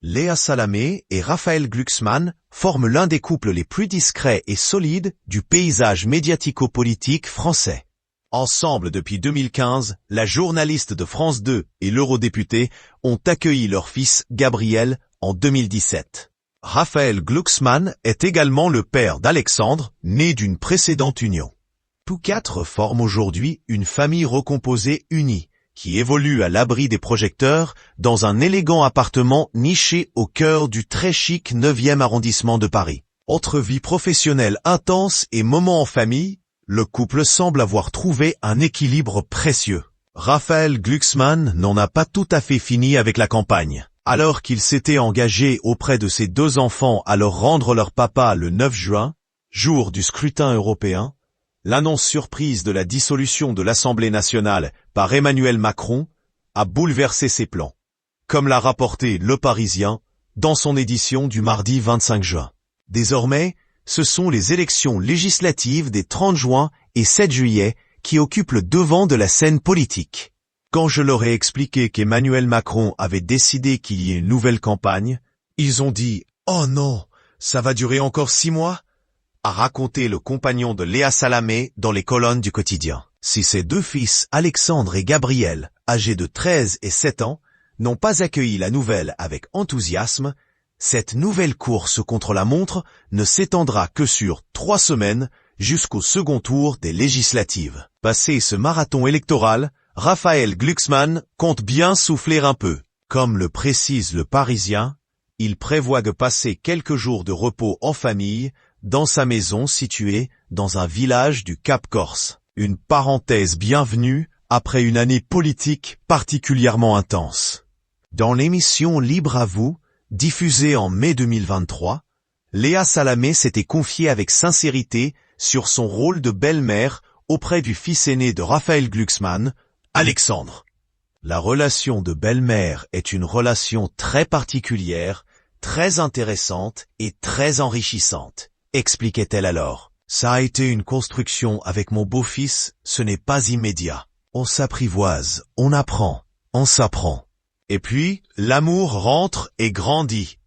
Léa Salamé et Raphaël Glucksmann forment l'un des couples les plus discrets et solides du paysage médiatico-politique français. Ensemble depuis 2015, la journaliste de France 2 et l'eurodéputé ont accueilli leur fils Gabriel en 2017. Raphaël Glucksmann est également le père d'Alexandre, né d'une précédente union. Tous quatre forment aujourd'hui une famille recomposée unie, qui évolue à l'abri des projecteurs dans un élégant appartement niché au cœur du très chic 9e arrondissement de Paris. Entre vie professionnelle intense et moments en famille, le couple semble avoir trouvé un équilibre précieux. Raphaël Glucksmann n'en a pas tout à fait fini avec la campagne. Alors qu'il s'était engagé auprès de ses deux enfants à leur rendre leur papa le 9 juin, jour du scrutin européen, l'annonce surprise de la dissolution de l'Assemblée nationale par Emmanuel Macron a bouleversé ses plans. Comme l'a rapporté Le Parisien dans son édition du mardi 25 juin. Désormais, ce sont les élections législatives des 30 juin et 7 juillet qui occupent le devant de la scène politique. Quand je leur ai expliqué qu'Emmanuel Macron avait décidé qu'il y ait une nouvelle campagne, ils ont dit « Oh non, ça va durer encore 6 mois ?» a raconté le compagnon de Léa Salamé dans les colonnes du quotidien. Si ses deux fils, Alexandre et Gabriel, âgés de 13 et 7 ans, n'ont pas accueilli la nouvelle avec enthousiasme, cette nouvelle course contre la montre ne s'étendra que sur 3 semaines jusqu'au second tour des législatives. Passé ce marathon électoral, Raphaël Glucksmann compte bien souffler un peu. Comme le précise Le Parisien, il prévoit de passer quelques jours de repos en famille dans sa maison située dans un village du Cap Corse. Une parenthèse bienvenue après une année politique particulièrement intense. Dans l'émission Libre à vous, diffusée en mai 2023, Léa Salamé s'était confiée avec sincérité sur son rôle de belle-mère auprès du fils aîné de Raphaël Glucksmann, Alexandre. La relation de belle-mère est une relation très particulière, très intéressante et très enrichissante, expliquait-elle alors. Ça a été une construction avec mon beau-fils, ce n'est pas immédiat. On s'apprivoise, on apprend, on s'apprend. Et puis, l'amour rentre et grandit.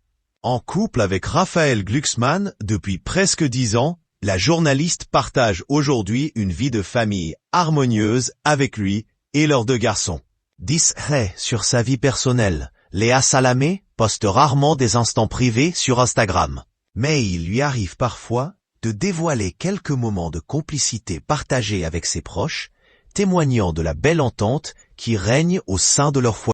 En couple avec Raphaël Glucksmann depuis presque 10 ans, la journaliste partage aujourd'hui une vie de famille harmonieuse avec lui et leurs 2 garçons. Discret sur sa vie personnelle, Léa Salamé poste rarement des instants privés sur Instagram. Mais il lui arrive parfois de dévoiler quelques moments de complicité partagés avec ses proches, témoignant de la belle entente qui règne au sein de leur foyer.